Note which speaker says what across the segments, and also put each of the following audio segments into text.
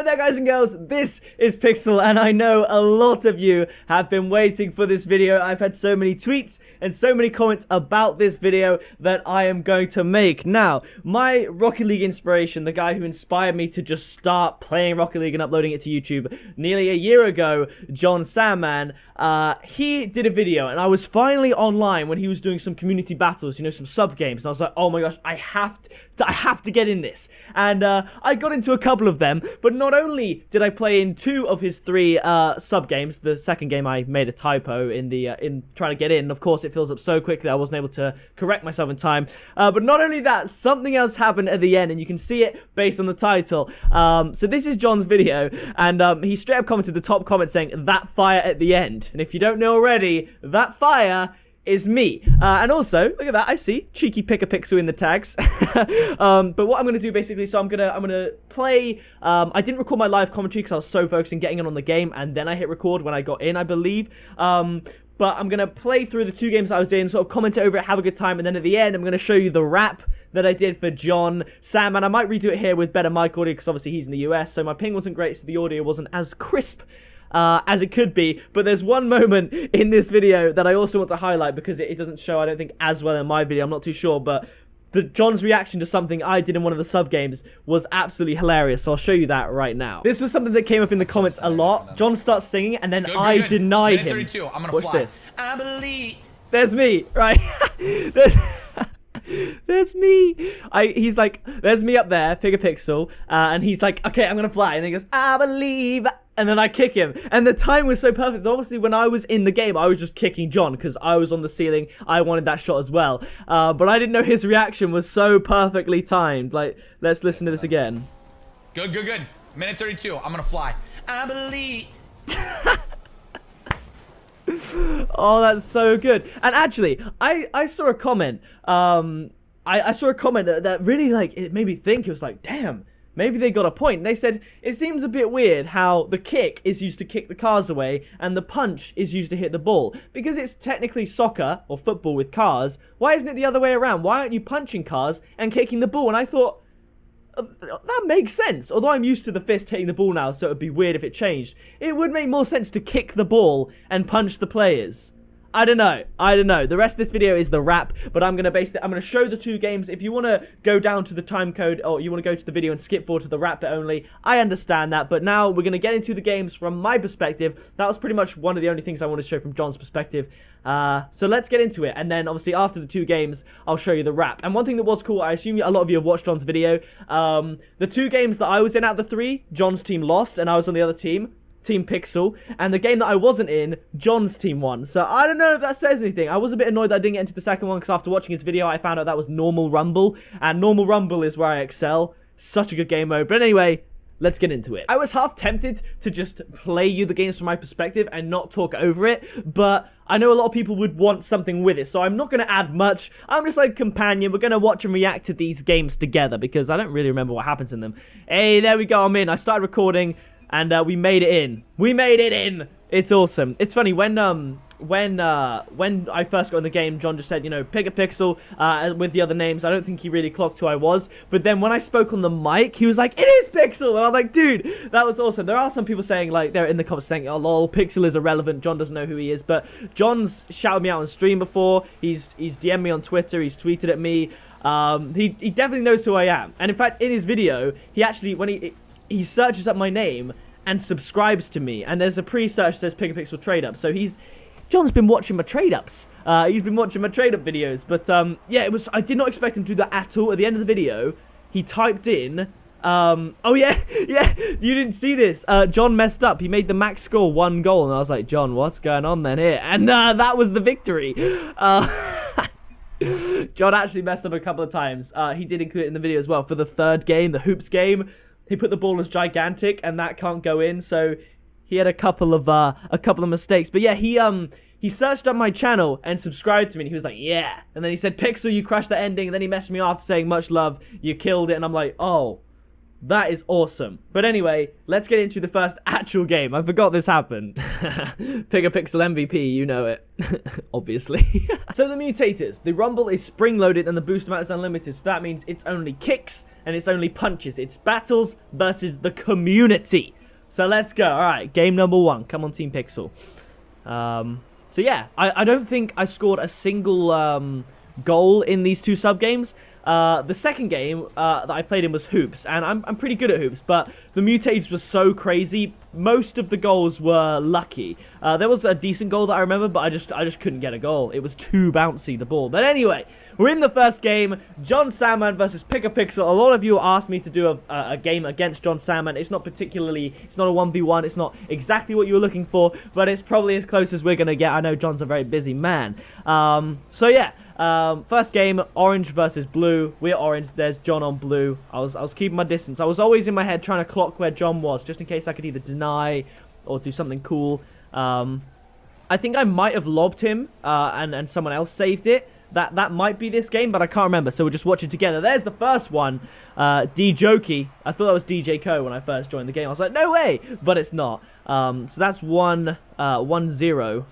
Speaker 1: Hey there guys and girls, this is Pixel and I know a lot of you have been waiting for this video. I've had so many tweets and so many comments about this video that I am going to make. Now, my Rocket League inspiration, the guy who inspired me to just start playing Rocket League and uploading it to YouTube nearly a year ago, Jon Sandman, he did a video and I was finally online when he was doing some community battles, you know, some sub games, and I was like, oh my gosh, I have to get in this. And I got into a couple of them, but not only did I play in 2 of his 3 sub games. The second game I made a typo in trying to get in. Of course, it fills up so quickly I wasn't able to correct myself in time. But not only that, something else happened at the end, and you can see it based on the title. So this is Jon's video, and he straight up commented the top comment saying, "That fire at the end." And if you don't know already, that fire is me. And also, look at that, I see cheeky pickapixel in the tags. But what I'm gonna do basically, so I'm gonna play. I didn't record my live commentary because I was so focused on getting in on the game, and then I hit record when I got in, I believe. But I'm gonna play through the 2 games I was in, sort of comment over it, have a good time, and then at the end I'm gonna show you the rap that I did for Jon Sandman. I might redo it here with better mic audio because obviously he's in the US, so my ping wasn't great, so the audio wasn't as crisp as it could be. But there's one moment in this video that I also want to highlight because it doesn't show, I don't think, as well in my video. I'm not too sure, but Jon's reaction to something I did in one of the sub games was absolutely hilarious, so I'll show you that right now. This was something that came up in the comments a lot. Jon starts singing and then I denied him.
Speaker 2: I'm gonna
Speaker 1: Watch
Speaker 2: fly.
Speaker 1: this.
Speaker 2: I believe.
Speaker 1: There's me, right? There's me. He's like, there's me up there, pickapixel, and he's like, okay, I'm gonna fly, and he goes, I believe, and then I kick him, and the time was so perfect. Obviously, when I was in the game, I was just kicking Jon because I was on the ceiling. I wanted that shot as well, but I didn't know his reaction was so perfectly timed. Like, let's listen to this again.
Speaker 2: Good. Minute 32. I'm gonna fly. I believe.
Speaker 1: Oh, that's so good. And actually, I saw a comment. I saw a comment that really, like, it made me think. It was like, damn, maybe they got a point. They said, it seems a bit weird how the kick is used to kick the cars away and the punch is used to hit the ball. Because it's technically soccer or football with cars, why isn't it the other way around? Why aren't you punching cars and kicking the ball? And I thought, that makes sense. Although I'm used to the fist hitting the ball now, so it would be weird if it changed. It would make more sense to kick the ball and punch the players. I don't know. The rest of this video is the rap, but I'm gonna show the 2 games. If you wanna go down to the time code, or you wanna go to the video and skip forward to the rap bit only, I understand that. But now we're gonna get into the games from my perspective. That was pretty much one of the only things I wanted to show from Jon's perspective. So let's get into it. And then obviously after the 2 games, I'll show you the rap. And one thing that was cool, I assume a lot of you have watched Jon's video. The 2 games that I was in out of the 3, Jon's team lost, and I was on the other team. Team Pixel, and the game that I wasn't in, Jon's team won. So I don't know if that says anything. I was a bit annoyed that I didn't get into the second one because after watching his video I found out that was normal rumble, and normal rumble is where I excel. Such a good game mode. But anyway, let's get into it. I was half tempted to just play you the games from my perspective and not talk over it, but I know a lot of people would want something with it, so I'm not going to add much. I'm just like companion. We're going to watch and react to these games together because I don't really remember what happens in them. Hey, there we go, I'm in. I started recording. And we made it in. We made it in. It's awesome. It's funny when I first got in the game, Jon just said, you know, pickapixel with the other names. I don't think he really clocked who I was. But then when I spoke on the mic, he was like, it is Pixel. And I was like, dude, that was awesome. There are some people saying, like, they're in the comments saying, oh lol, Pixel is irrelevant. Jon doesn't know who he is. But Jon's shouted me out on stream before. He's DM'd me on Twitter. He's tweeted at me. He definitely knows who I am. And in fact, in his video, he actually, when he searches up my name and subscribes to me, and there's a pre-search that says pickapixel trade up, so Jon's been watching my trade ups. He's been watching my trade up videos, but yeah, I did not expect him to do that at all. At the end of the video, he typed in, oh yeah, you didn't see this. Jon messed up. He made the max score 1 goal, and I was like, Jon, what's going on then here? And that was the victory. Jon actually messed up a couple of times. He did include it in the video as well for the 3rd game, the hoops game. He put the ball as gigantic, and that can't go in, so he had a couple of mistakes. But yeah, he searched up my channel and subscribed to me, and he was like, yeah. And then he said, Pixel, you crushed the ending, and then he messaged me after saying, much love, you killed it. And I'm like, oh, That is awesome. But anyway, let's get into the first actual game. I forgot this happened. Pickapixel MVP, you know it. Obviously. So the mutators. The rumble is spring-loaded and the boost amount is unlimited. So that means it's only kicks and it's only punches. It's battles versus the community. So let's go. Alright, game number 1. Come on, Team Pixel. So yeah, I don't think I scored a single goal in these 2 sub-games. The second game that I played in was Hoops, and I'm pretty good at Hoops, but the mutates were so crazy. Most of the goals were lucky. There was a decent goal that I remember, but I just couldn't get a goal. It was too bouncy, the ball. But anyway, we're in the first game, Jon Sandman versus pickapixel. A lot of you asked me to do a game against Jon Sandman. It's not a 1v1. It's not exactly what you were looking for, but it's probably as close as we're going to get. I know Jon's a very busy man. So yeah. First game, orange versus blue. We're orange. There's Jon on blue. I was keeping my distance. I was always in my head trying to clock where Jon was, just in case I could either deny or do something cool. I think I might have lobbed him, and someone else saved it. That might be this game, but I can't remember. So we'll just watch it together. There's the first one. D-Jokey. I thought that was DJ Co when I first joined the game. I was like, no way, but it's not. So that's 1-0.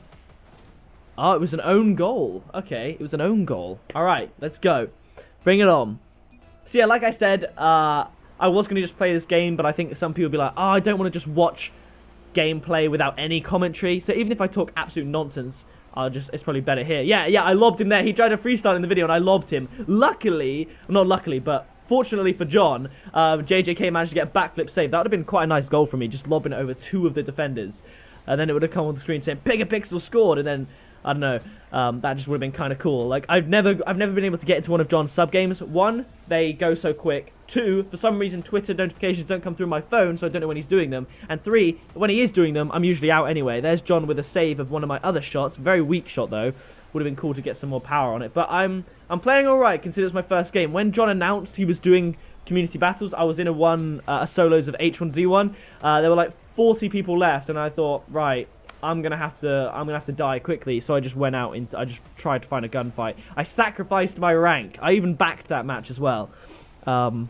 Speaker 1: Oh, it was an own goal. Okay, it was an own goal. All right, let's go. Bring it on. So yeah, like I said, I was going to just play this game, but I think some people will be like, oh, I don't want to just watch gameplay without any commentary. So even if I talk absolute nonsense, it's probably better here. Yeah, I lobbed him there. He tried to freestyle in the video, and I lobbed him. Luckily, not luckily, but fortunately for Jon, JJK managed to get a backflip save. That would have been quite a nice goal for me, just lobbing it over 2 of the defenders. And then it would have come on the screen saying, Pickapixel scored, and then I don't know, that just would have been kind of cool. Like, I've never been able to get into one of Jon's sub games. 1, they go so quick. 2, for some reason, Twitter notifications don't come through my phone, so I don't know when he's doing them. And 3, when he is doing them, I'm usually out anyway. There's Jon with a save of one of my other shots. Very weak shot, though. Would have been cool to get some more power on it. But I'm playing alright, considering it's my first game. When Jon announced he was doing community battles, I was in a solos of H1Z1. There were like 40 people left, and I thought, right, I'm gonna have to die quickly, so I just went out and I just tried to find a gunfight. I sacrificed my rank. I even backed that match as well. And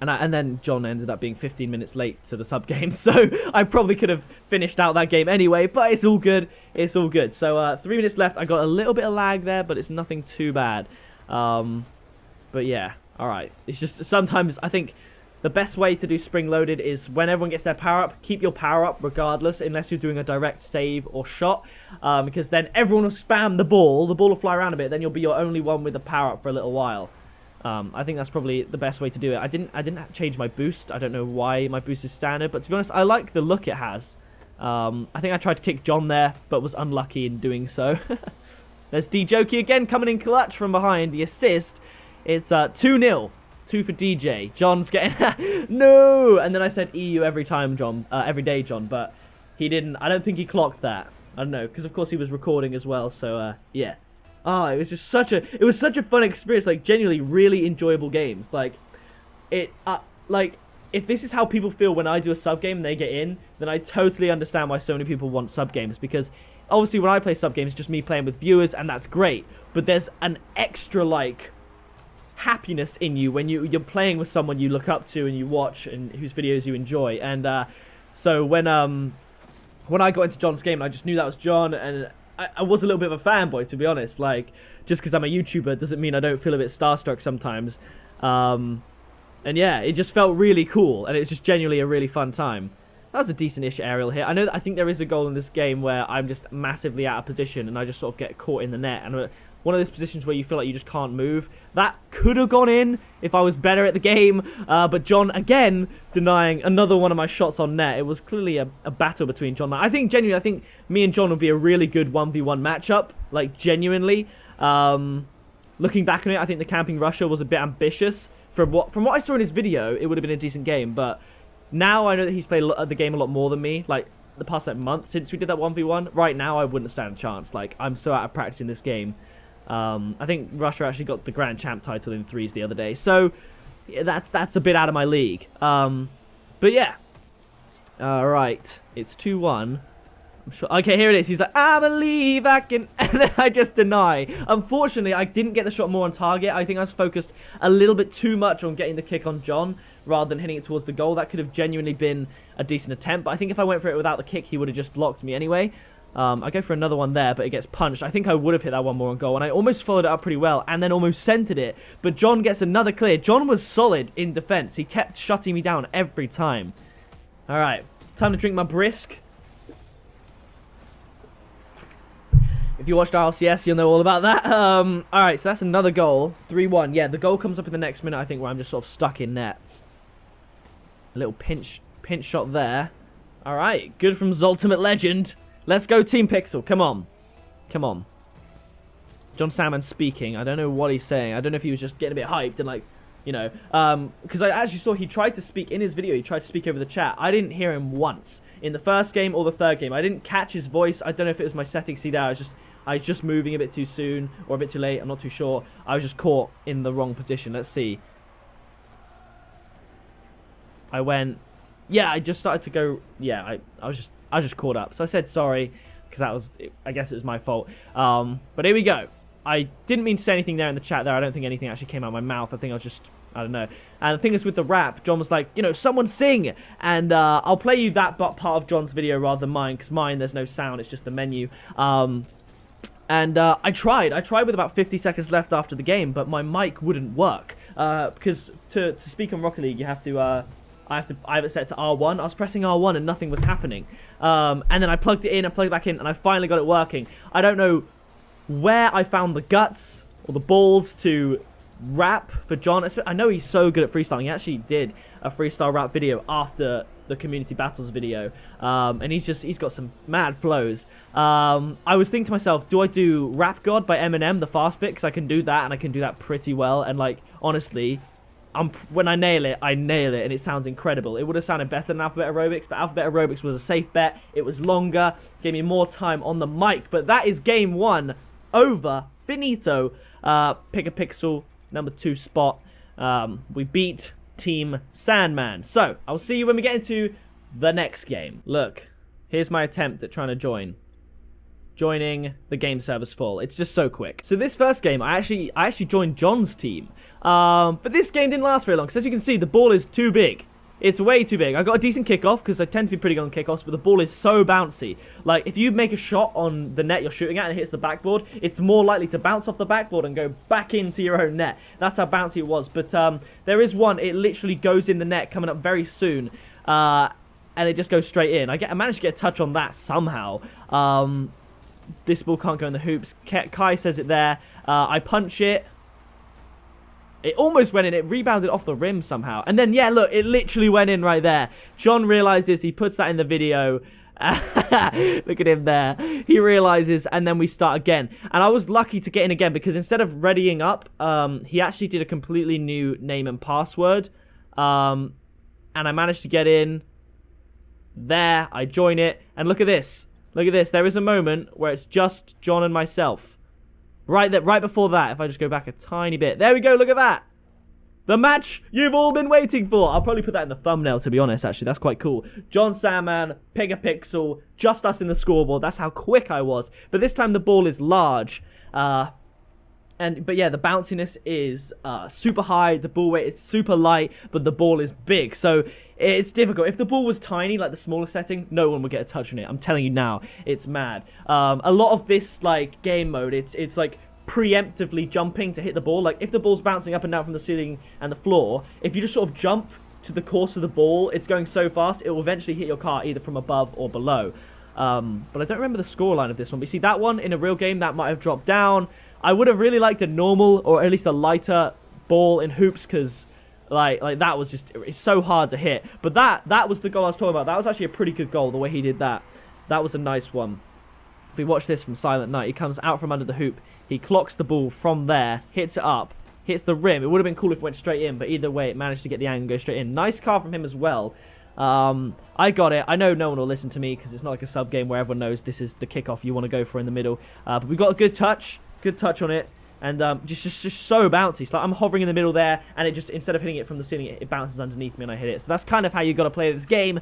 Speaker 1: then Jon ended up being 15 minutes late to the sub game, so I probably could have finished out that game anyway, but it's all good. It's all good. So 3 minutes left. I got a little bit of lag there, but it's nothing too bad. But yeah, all right. It's just sometimes I think the best way to do spring loaded is when everyone gets their power up, keep your power up regardless, unless you're doing a direct save or shot, because then everyone will spam the ball will fly around a bit, then you'll be your only one with the power up for a little while. I think that's probably the best way to do it. I didn't change my boost. I don't know why my boost is standard, but to be honest, I like the look it has. I think I tried to kick Jon there, but was unlucky in doing so. There's D-Jokey again coming in clutch from behind. The assist, it's 2-0. 2 for DJ. Jon's getting no, and then I said EU every time, Jon, every day, Jon, but he didn't. I don't think he clocked that. I don't know, because of course he was recording as well. So yeah. It was just such a fun experience. Like genuinely, really enjoyable games. Like if this is how people feel when I do a sub game and they get in, then I totally understand why so many people want sub games, because obviously when I play sub games, it's just me playing with viewers, and that's great. But there's an extra like happiness in you when you're playing with someone you look up to and you watch and whose videos you enjoy. And so when I got into Jon's game, I just knew that was Jon, and I was a little bit of a fanboy, to be honest. Like, just because I'm a YouTuber doesn't mean I don't feel a bit starstruck sometimes. And yeah, it just felt really cool, and it was just genuinely a really fun time. That was a decent-ish aerial hit. I think there is a goal in this game where I'm just massively out of position and I just sort of get caught in the net, and one of those positions where you feel like you just can't move. That could have gone in if I was better at the game, but Jon, again, denying another one of my shots on net. It was clearly a battle between Jon. I think me and Jon would be a really good 1v1 matchup, like, genuinely. Looking back on it, I think the Camping Russia was a bit ambitious. From what I saw in his video, it would have been a decent game, but now I know that he's played the game a lot more than me, like, the past like, month since we did that 1v1. Right now, I wouldn't stand a chance. Like, I'm so out of practice in this game. I think Russia actually got the Grand Champ title in threes the other day, so yeah, that's a bit out of my league. But yeah, all right, it's 2-1. I'm sure. Okay, here it is. He's like, I believe I can. And then I just deny. Unfortunately, I didn't get the shot more on target. I think I was focused a little bit too much on getting the kick on Jon rather than hitting it towards the goal. That could have genuinely been a decent attempt. But I think if I went for it without the kick, he would have just blocked me anyway. I go for another one there, but it gets punched. I think I would have hit that one more on goal. And I almost followed it up pretty well and then almost centered it. But Jon gets another clear. Jon was solid in defense. He kept shutting me down every time. All right. Time to drink my brisk. If you watched RLCS, you'll know all about that. Alright, so that's another goal. 3-1. Yeah, the goal comes up in the next minute, I think, where I'm just sort of stuck in net. A little pinch shot there. Alright, good from Zoltimate Legend. Let's go, Team Pixel. Come on. Come on. Jon Sandman speaking. I don't know what he's saying. I don't know if he was just getting a bit hyped and, like, you know. Because I actually saw he tried to speak in his video. He tried to speak over the chat. I didn't hear him once. In the first game or the third game. I didn't catch his voice. I don't know if it was my settings. See there, I was just moving a bit too soon or a bit too late. I'm not too sure. I was just caught in the wrong position. Let's see. I went. Yeah, I just started to go. Yeah, I was just caught up. So I said sorry because that was. I guess it was my fault. But here we go. I didn't mean to say anything there in the chat there. I don't think anything actually came out of my mouth. I think I was just. I don't know. And the thing is with the rap, Jon was like, you know, someone sing. And I'll play you that part of Jon's video rather than mine. Because mine, there's no sound. It's just the menu. And I tried. I tried with about 50 seconds left after the game. But my mic wouldn't work. Because to speak on Rocket League, you have to... I have it set to R1. I was pressing R1 and nothing was happening. And then I plugged it in and plugged it back in. And I finally got it working. I don't know where I found the guts or the balls to... rap for Jon. I know he's so good at freestyling. He actually did a freestyle rap video after the community battles video, and he's got some mad flows. I was thinking to myself, do I do Rap God by Eminem, the fast bit, because I can do that and I can do that pretty well, and like honestly when I nail it and it sounds incredible. It would have sounded better than Alphabet Aerobics, but Alphabet Aerobics was a safe bet. It was longer, gave me more time on the mic. But that is game 1 over. Finito. Pick a pixel. Number 2 spot. We beat Team Sandman. So, I'll see you when we get into the next game. Look, here's my attempt at trying to join. Joining the game server's full. It's just so quick. So this first game, I actually joined Jon's team. But this game didn't last very long, because as you can see, the ball is too big. It's way too big. I got a decent kickoff because I tend to be pretty good on kickoffs, but the ball is so bouncy. Like, if you make a shot on the net you're shooting at and it hits the backboard, it's more likely to bounce off the backboard and go back into your own net. That's how bouncy it was. But there is one, it literally goes in the net coming up very soon, and it just goes straight in. I managed to get a touch on that somehow. This ball can't go in the hoops. Kai says it there. I punch it. It almost went in. It rebounded off the rim somehow. And then, yeah, look, it literally went in right there. Jon realizes. He puts that in the video. Look at him there. He realizes, and then we start again. And I was lucky to get in again because instead of readying up, he actually did a completely new name and password. And I managed to get in. There, I join it. And look at this. Look at this. There is a moment where it's just Jon and myself. Right before that, if I just go back a tiny bit. There we go, look at that. The match you've all been waiting for. I'll probably put that in the thumbnail, to be honest, actually. That's quite cool. Jon Sandman, Pick a Pixel, just us in the scoreboard. That's how quick I was. But this time the ball is large. But yeah, the bounciness is super high. The ball weight is super light, but the ball is big. So it's difficult. If the ball was tiny, like the smaller setting, no one would get a touch on it. I'm telling you now, it's mad. A lot of this like game mode, it's like preemptively jumping to hit the ball. Like if the ball's bouncing up and down from the ceiling and the floor, if you just sort of jump to the course of the ball, it's going so fast, it will eventually hit your car either from above or below. But I don't remember the scoreline of this one. But you see, that one in a real game, that might have dropped down. I would have really liked a normal or at least a lighter ball in hoops because like that was just, it's so hard to hit. But that was the goal I was talking about. That was actually a pretty good goal, the way he did that. That was a nice one. If we watch this from Silent Night, he comes out from under the hoop. He clocks the ball from there, hits it up, hits the rim. It would have been cool if it went straight in, but either way, it managed to get the angle and go straight in. Nice car from him as well. I got it. I know no one will listen to me because it's not like a sub game where everyone knows this is the kickoff you want to go for in the middle. But we got a good touch on it, and just so bouncy. It's like I'm hovering in the middle there, and it just, instead of hitting it from the ceiling, it bounces underneath me and I hit it. So that's kind of how you got to play this game.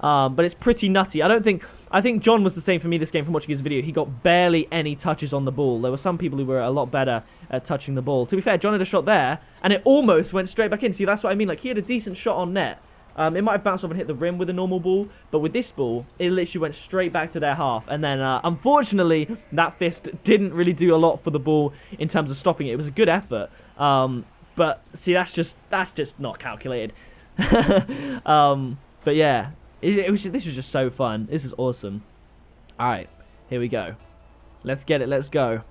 Speaker 1: But it's pretty nutty. I think Jon was the same for me this game from watching his video. He got barely any touches on the ball. There were some people who were a lot better at touching the ball. To be fair, Jon had a shot there, and it almost went straight back in. See, that's what I mean. Like, he had a decent shot on net. It might have bounced off and hit the rim with a normal ball, but with this ball, it literally went straight back to their half. And then, unfortunately, that fist didn't really do a lot for the ball in terms of stopping it. It was a good effort. But see, that's just not calculated. But yeah, this was just so fun. This is awesome. All right, here we go. Let's get it. Let's go.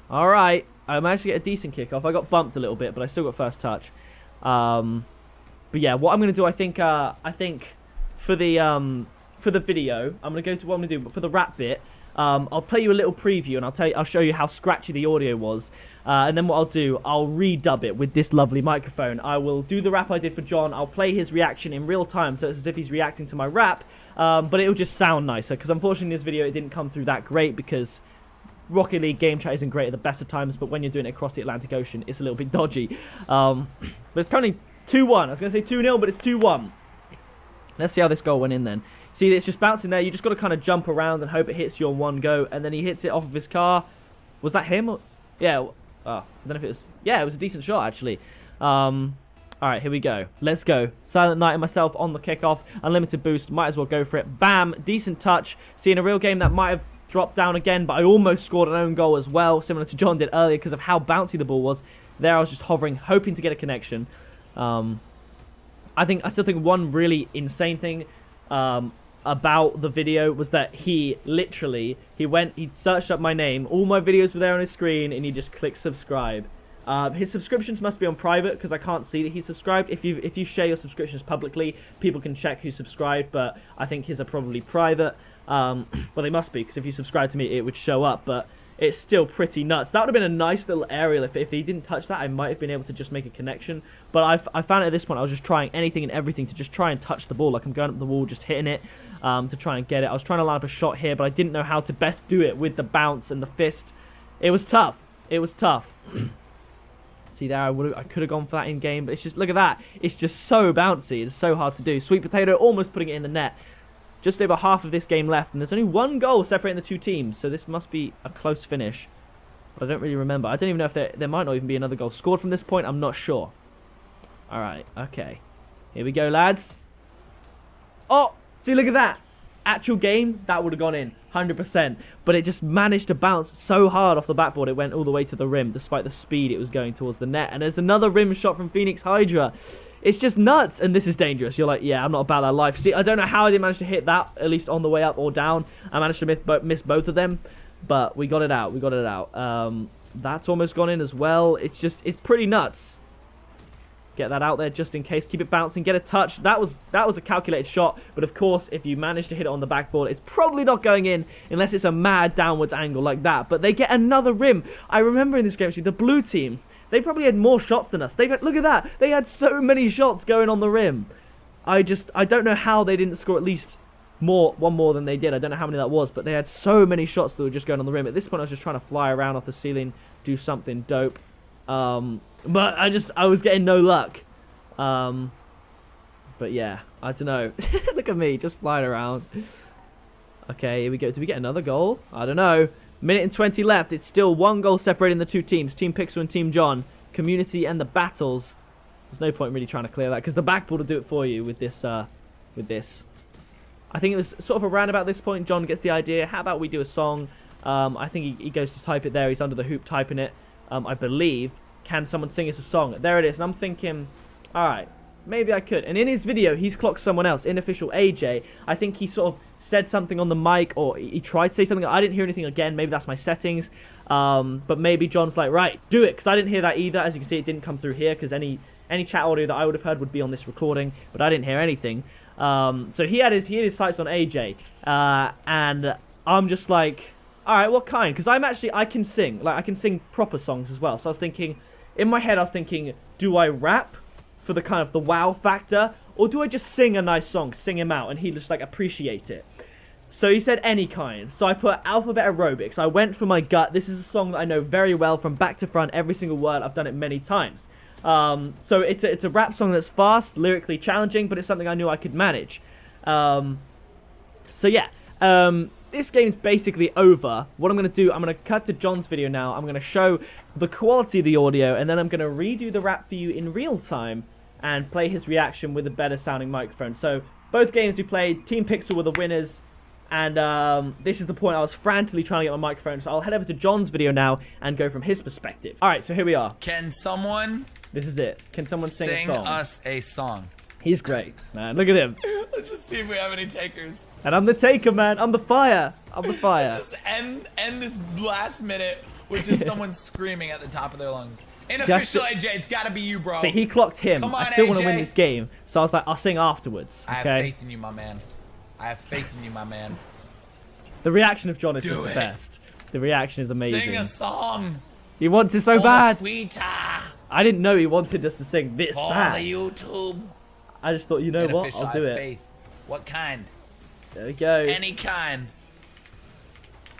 Speaker 1: All right, I managed to get a decent kickoff. I got bumped a little bit, but I still got first touch. But yeah, what I'm gonna do, I think for the video, I'm gonna go to what I'm gonna do. But for the rap bit, I'll play you a little preview, and I'll show you how scratchy the audio was, and then what I'll do, I'll redub it with this lovely microphone. I will do the rap I did for Jon. I'll play his reaction in real time, so it's as if he's reacting to my rap, but it'll just sound nicer. Because unfortunately, in this video, it didn't come through that great because Rocket League game chat isn't great at the best of times, but when you're doing it across the Atlantic Ocean, it's a little bit dodgy. But it's currently 2-1. I was going to say 2-0, but it's 2-1. Let's see how this goal went in then. See, it's just bouncing there. You just got to kind of jump around and hope it hits you on one go. And then he hits it off of his car. Was that him? Yeah. Oh, I don't know if it was. Yeah, it was a decent shot, actually. All right, here we go. Let's go. Silent Night and myself on the kickoff. Unlimited boost. Might as well go for it. Bam. Decent touch. See, in a real game, that might have dropped down again, but I almost scored an own goal as well, similar to Jon did earlier because of how bouncy the ball was. There, I was just hovering, hoping to get a connection. I still think one really insane thing about the video was that he searched up my name, all my videos were there on his screen, and he just clicked subscribe. His subscriptions must be on private because I can't see that he's subscribed. If you share your subscriptions publicly, people can check who's subscribed, but I think his are probably private. Well, they must be, because if you subscribe to me, it would show up, but it's still pretty nuts. That would have been a nice little aerial. If he didn't touch that, I might have been able to just make a connection. But I found at this point, I was just trying anything and everything to just try and touch the ball. Like, I'm going up the wall, just hitting it to try and get it. I was trying to line up a shot here, but I didn't know how to best do it with the bounce and the fist. It was tough. It was tough. See there, I could have gone for that in game, but it's just, look at that. It's just so bouncy. It's so hard to do. Sweet potato, almost putting it in the net. Just over half of this game left, and there's only one goal separating the two teams, so this must be a close finish. But I don't really remember. I don't even know if there might not even be another goal scored from this point. I'm not sure. All right, okay. Here we go, lads. Oh, see, look at that. Actual game, that would have gone in, 100%. But it just managed to bounce so hard off the backboard, it went all the way to the rim, despite the speed it was going towards the net. And there's another rim shot from Phoenix Hydra. It's just nuts, and this is dangerous. You're like, yeah, I'm not about that life. See, I don't know how I didn't manage to hit that, at least on the way up or down. I managed to miss both of them, but we got it out. We got it out. That's almost gone in as well. It's pretty nuts. Get that out there just in case. Keep it bouncing. Get a touch. That was a calculated shot. But of course, if you manage to hit it on the backboard, it's probably not going in unless it's a mad downwards angle like that. But they get another rim. I remember in this game, actually, the blue team, they probably had more shots than us. Look at that. They had so many shots going on the rim. I don't know how they didn't score at least one more than they did. I don't know how many that was, but they had so many shots that were just going on the rim. At this point, I was just trying to fly around off the ceiling, do something dope. But I was getting no luck. But yeah, I don't know. Look at me, just flying around. Okay, here we go. Did we get another goal? I don't know. Minute and 20 left. It's still one goal separating the two teams. Team Pixel and Team Jon. Community and the battles. There's no point really trying to clear that, because the backboard will do it for you with this. I think it was sort of around about this point, Jon gets the idea. How about we do a song? I think he goes to type it there. He's under the hoop typing it. I believe. Can someone sing us a song? There it is. And I'm thinking, alright, maybe I could. And in his video, he's clocked someone else, ArtificialMDB. I think he sort of said something on the mic, or he tried to say something. I didn't hear anything again. Maybe that's my settings. But maybe Jon's like, right, do it. Because I didn't hear that either. As you can see, it didn't come through here, because any chat audio that I would have heard would be on this recording. But I didn't hear anything. So he had his sights on AJ. And I'm just like, alright, what kind? Because I can sing. Like, I can sing proper songs as well. So I was thinking, in my head, I was thinking, do I rap for the kind of the wow factor? Or do I just sing a nice song, sing him out, and he just, like, appreciate it? So he said any kind. So I put Alphabet Aerobics. I went for my gut. This is a song that I know very well from back to front, every single word. I've done it many times. So it's a rap song that's fast, lyrically challenging, but it's something I knew I could manage. So yeah, this game's basically over. What I'm going to do, I'm going to cut to Jon's video now. I'm going to show the quality of the audio, and then I'm going to redo the rap for you in real time and play his reaction with a better sounding microphone. So both games we played, Team Pixel were the winners, and this is the point I was frantically trying to get my microphone. So I'll head over to Jon's video now and go from his perspective. All right, so here we are.
Speaker 2: Can someone...
Speaker 1: This is it. Can someone sing a song?
Speaker 2: us a song.
Speaker 1: He's great, man. Look at him.
Speaker 2: Let's just see if we have any takers.
Speaker 1: And I'm the taker, man. I'm the fire. I'm the fire.
Speaker 2: Let's just end this last minute with just someone screaming at the top of their lungs.
Speaker 1: See,
Speaker 2: Official AJ, it's gotta be you, bro.
Speaker 1: See, he clocked him.
Speaker 2: Come on,
Speaker 1: I still want
Speaker 2: AJ.
Speaker 1: to win this game. So I was like, I'll sing afterwards.
Speaker 2: I
Speaker 1: Okay?
Speaker 2: have faith in you, my man. I have faith in you, my man.
Speaker 1: The reaction of Jon is
Speaker 2: Do
Speaker 1: just the
Speaker 2: it.
Speaker 1: best. The reaction is amazing.
Speaker 2: Sing a song.
Speaker 1: He wants it so
Speaker 2: For
Speaker 1: bad.
Speaker 2: Twitter.
Speaker 1: I didn't know he wanted us to sing this
Speaker 2: For
Speaker 1: bad.
Speaker 2: the YouTube.
Speaker 1: I just thought, you know what?
Speaker 2: Official,
Speaker 1: I'll do
Speaker 2: I have
Speaker 1: it.
Speaker 2: faith. What kind?
Speaker 1: There we go.
Speaker 2: Any kind.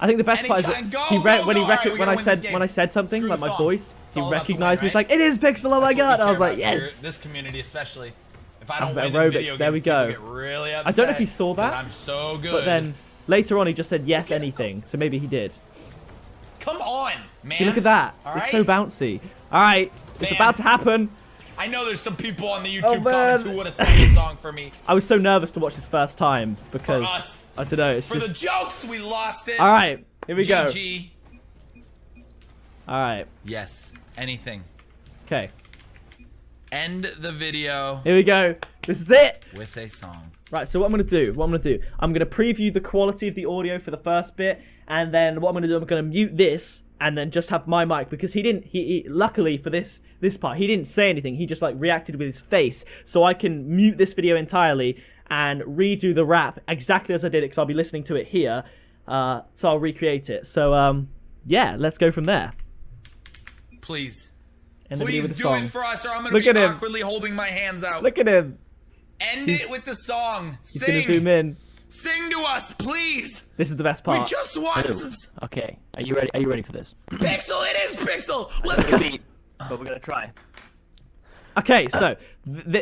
Speaker 1: I think the best
Speaker 2: Any
Speaker 1: part is
Speaker 2: kind.
Speaker 1: that
Speaker 2: Go,
Speaker 1: he read
Speaker 2: go,
Speaker 1: when he
Speaker 2: go.
Speaker 1: rec-
Speaker 2: Alright, we're
Speaker 1: when I
Speaker 2: gonna win
Speaker 1: said
Speaker 2: this
Speaker 1: when I
Speaker 2: game.
Speaker 1: said something
Speaker 2: Screw
Speaker 1: like
Speaker 2: the
Speaker 1: my
Speaker 2: song.
Speaker 1: voice,
Speaker 2: It's
Speaker 1: he
Speaker 2: all about the
Speaker 1: recognized me.
Speaker 2: win,
Speaker 1: He's
Speaker 2: right?
Speaker 1: like, "It is Pixel! Oh my
Speaker 2: That's what
Speaker 1: god!"
Speaker 2: we
Speaker 1: I was
Speaker 2: care
Speaker 1: like,
Speaker 2: about here,
Speaker 1: "Yes."
Speaker 2: This community especially. If I don't
Speaker 1: Alphabet
Speaker 2: win in
Speaker 1: aerobics,
Speaker 2: video
Speaker 1: there we
Speaker 2: games, people
Speaker 1: go.
Speaker 2: get really upset.
Speaker 1: I don't know if he saw that,
Speaker 2: I'm so good.
Speaker 1: But then later on, he just said yes anything. So maybe he did.
Speaker 2: Come on, man.
Speaker 1: See, look at that.
Speaker 2: All
Speaker 1: It's
Speaker 2: right?
Speaker 1: so bouncy. All right, it's
Speaker 2: Man.
Speaker 1: about to happen.
Speaker 2: I know there's some people on the
Speaker 1: Oh,
Speaker 2: YouTube
Speaker 1: man.
Speaker 2: comments who would have sang a song for me.
Speaker 1: I was so nervous to watch this first time because
Speaker 2: us.
Speaker 1: I don't know. It's
Speaker 2: For
Speaker 1: just
Speaker 2: the jokes, we lost it.
Speaker 1: all right. Here we go.
Speaker 2: GG.
Speaker 1: All right.
Speaker 2: Yes. Anything.
Speaker 1: Okay.
Speaker 2: End the video
Speaker 1: Here we go. This is it.
Speaker 2: with a song.
Speaker 1: Right, so what I'm going to do, I'm going to preview the quality of the audio for the first bit, and then what I'm going to do, I'm going to mute this, and then just have my mic, because he luckily for this part, he didn't say anything, he just like reacted with his face, so I can mute this video entirely, and redo the rap exactly as I did it, because I'll be listening to it here, so I'll recreate it. So, yeah, let's go from there.
Speaker 2: Please.
Speaker 1: End the video
Speaker 2: Please
Speaker 1: with the
Speaker 2: do
Speaker 1: song.
Speaker 2: it for us, or I'm going
Speaker 1: Look
Speaker 2: to
Speaker 1: at
Speaker 2: be
Speaker 1: him.
Speaker 2: awkwardly holding my hands out.
Speaker 1: Look at him.
Speaker 2: End it with the song.
Speaker 1: He's going to
Speaker 2: Sing.
Speaker 1: zoom in.
Speaker 2: Sing to us, please.
Speaker 1: This is the best
Speaker 2: We
Speaker 1: part.
Speaker 2: just want
Speaker 3: Hello. Okay, are you ready? Are you ready for this?
Speaker 2: Pixel. It is Pixel. Let's go.
Speaker 3: Beat, but we're gonna try.
Speaker 1: Okay, so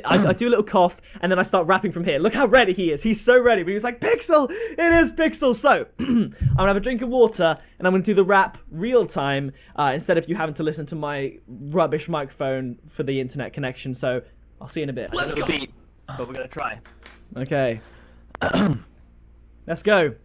Speaker 1: I do a little cough, and then I start rapping from here. Look how ready he is. He's so ready. But he was like, Pixel! It is Pixel! So, I'm going to have a drink of water, and I'm going to do the rap real time, instead of you having to listen to my rubbish microphone for the internet connection. So, I'll see you in a bit.
Speaker 2: Let's go.
Speaker 3: Beat, but we're gonna try.
Speaker 1: Okay. Let's go.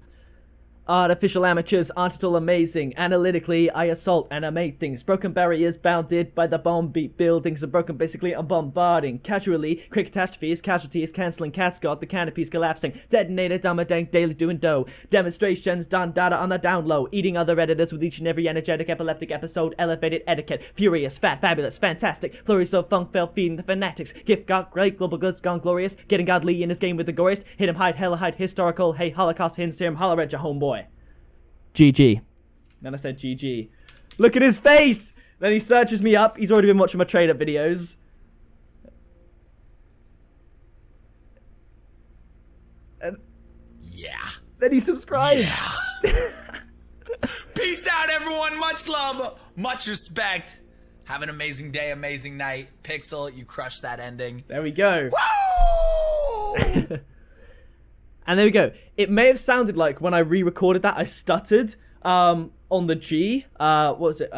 Speaker 1: Artificial amateurs aren't at all amazing. Analytically, I assault and I make things. Broken barriers bounded by the bomb beat buildings are broken. Basically, I'm bombarding. Casually, quick catastrophes, casualties, cancelling, cats got the canopies collapsing. Detonator, dumber dank, daily doing dough. Demonstrations, done data on the down low. Eating other editors with each and every energetic epileptic episode. Elevated etiquette. Furious, fat, fabulous, fantastic. Flurries of funk fell feeding the fanatics. Gift got great, global goods gone glorious. Getting godly in his game with the goriest. Hit him hide, hella hide, historical. Hey, Holocaust, hidden serum, holler at your homeboy. GG. Then I said GG. Look at his face! Then he searches me up. He's already been watching my trade-up videos. And
Speaker 2: Yeah.
Speaker 1: then he subscribes.
Speaker 2: Yeah. Peace out, everyone. Much love. Much respect. Have an amazing day, amazing night. Pixel, you crushed that ending.
Speaker 1: There we go.
Speaker 2: Woo!
Speaker 1: And there we go. It may have sounded like when I re-recorded that I stuttered on the G. What was it?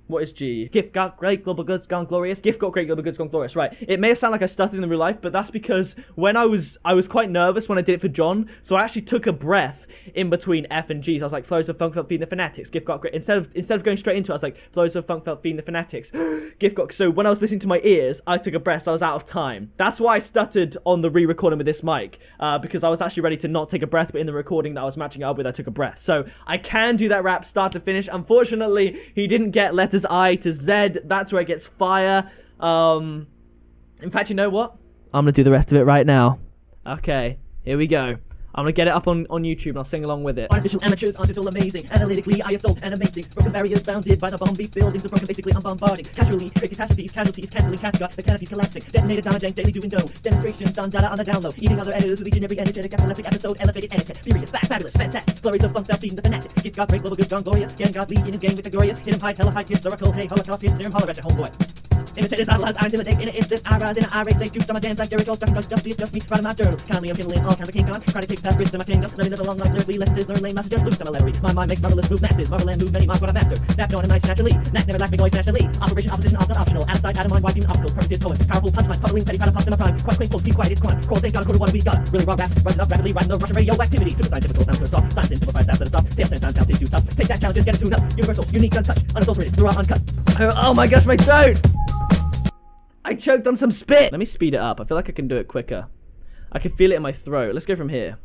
Speaker 1: What is G? Gift got great, global goods gone glorious. Gift got great, global goods gone glorious. Right. It may have sounded like I stuttered in real life, but that's because when I was quite nervous when I did it for Jon, so I actually took a breath in between F and G. So I was like, flows of funk felt feeding the fanatics. Gift got great. Instead of going straight into it, I was like, flows of funk felt feeding the fanatics. Gift got. So when I was listening to my ears, I took a breath. So I was out of time. That's why I stuttered on the re-recording with this mic, because I was actually ready to not take a breath, but in the recording that I was matching it up with, I took a breath. So I can do that rap start to finish. Unfortunately, he didn't get letters I to Z. That's where it gets fire. In fact, you know what? I'm going to do the rest of it right now. Okay, here we go. I'm going to get it up on YouTube and I'll sing along with it. Artificial amateurs aren't at all amazing. Analytically, I assault and I make things. Broken barriers bounded by the bomb beat buildings are broken. Basically, I'm bombarding. Casually, quick catastrophes, casualties, cancelling, cats got the canopies collapsing. Detonator, down dank, daily doing dough. Demonstrations, done data on the download. Eating other editors with each and every energetic epileptic episode. Elevated etiquette. Furious, fat, fabulous, fantastic. Flurries of funk fell feeding the fanatics. Gift got great, global goods gone glorious. Getting godly in his game with the glorious. Hit him hide, hella hide, historical. Hey, Holocaust, hidden serum, holler at your homeboy. Imitators idolize, I intimidate in an instant. I rise in an eye race, they juice on my dance like Jericho. Just me, right on my journal. Kindly, I'm killing all kinds of King Kong. Try to kick that ribs in my kingdom. Let me live a long life, literally, less is learn lame master, just loose to my lettery. My mind makes marvelous move masses, marvel and move many, mind what I master. Nap going and nice naturally. Knack never lack me noise nationally. Operation, opposition, often optional. Out of sight, out of mind, wide beam obstacles. Perfect poet, powerful punchlines, puddling, petty, powder, puffs in my prime. Quite quaint, close, keep quiet, it's crime. Calls ain't got a quarter, what we got. Really raw raps, rising up rapidly, riding the Russian radioactivity. Super scientific, sounds so soft. Science in simplified, stats that are soft. Tail stand time, talented, too tough. Take that challenge, just get it tuned up. Universal, unique, untouched, unadulterated, raw, uncut. Oh my gosh, my throat! I choked on some spit! Let me speed it up. I feel like I can do it quicker. I can feel it in my throat. Let's go from here.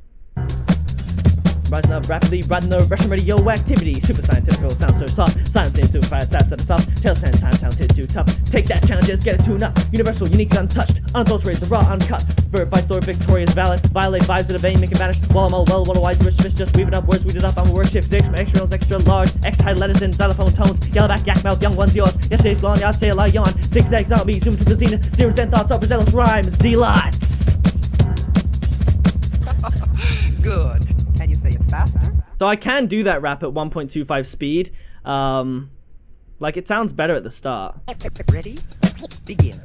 Speaker 1: Rising up rapidly, riding the Russian radioactivity. Super scientific, sounds so soft. Science into fire, saps that are soft. Tails 10 times, talented, too tough. Take that challenge, just get it tuned up. Universal, unique, untouched, unadulterated, the raw, uncut. Verb, vice lord, victorious, valid. Violate vibes of the vein, make it vanish. While I'm all well, what a wise rich fish, just weave it up, words weed it up. I'm a word shift, six, extra, extra large. X high letters in xylophone tones. Yellowback, yak mouth, young ones yours. Yesterday's long, y'all say a lie, yawn. Zigzag zombie, zoom to the zenith. Zeros and thoughts, overzealous rhymes, zealots.
Speaker 4: Good. Can you say it faster?
Speaker 1: So I can do that rap at 1.25 speed. Like it sounds better at the start.
Speaker 4: Ready? Begin.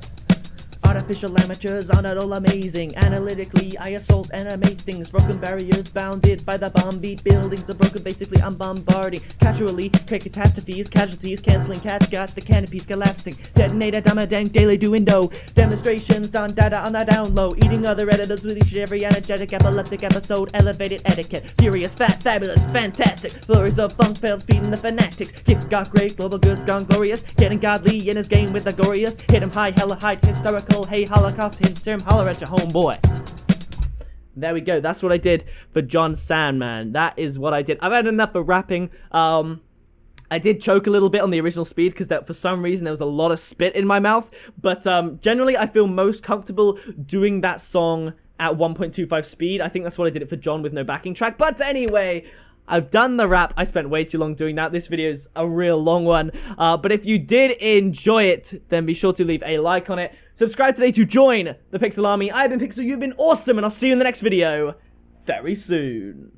Speaker 1: Artificial amateurs are not all amazing. Analytically, I assault and I make things. Broken barriers bounded by the bomb beat. Buildings are broken, basically I'm bombarding. Casually, create catastrophes, casualties, canceling cats, got the canopies collapsing. Detonator, dama-dank, daily do-indo. Demonstrations, done data on the down low. Eating other editors with each and every energetic, epileptic episode. Elevated etiquette, furious, fat, fabulous, fantastic. Flurries of funk filled, feeding the fanatics. Kick got great, global goods gone glorious. Getting godly in his game with the goriest. Hit him high, hella height, historical. Hey, Holocaust, hint serum, holler at your homeboy. There we go. That's what I did for Jon Sandman. That is what I did. I've had enough of rapping. I did choke a little bit on the original speed because for some reason there was a lot of spit in my mouth. But generally, I feel most comfortable doing that song at 1.25 speed. I think that's what I did it for Jon with no backing track. But anyway, I've done the rap. I spent way too long doing that. This video is a real long one. But if you did enjoy it, then be sure to leave a like on it. Subscribe today to join the Pixel Army. I've been Pixel, you've been awesome, and I'll see you in the next video very soon.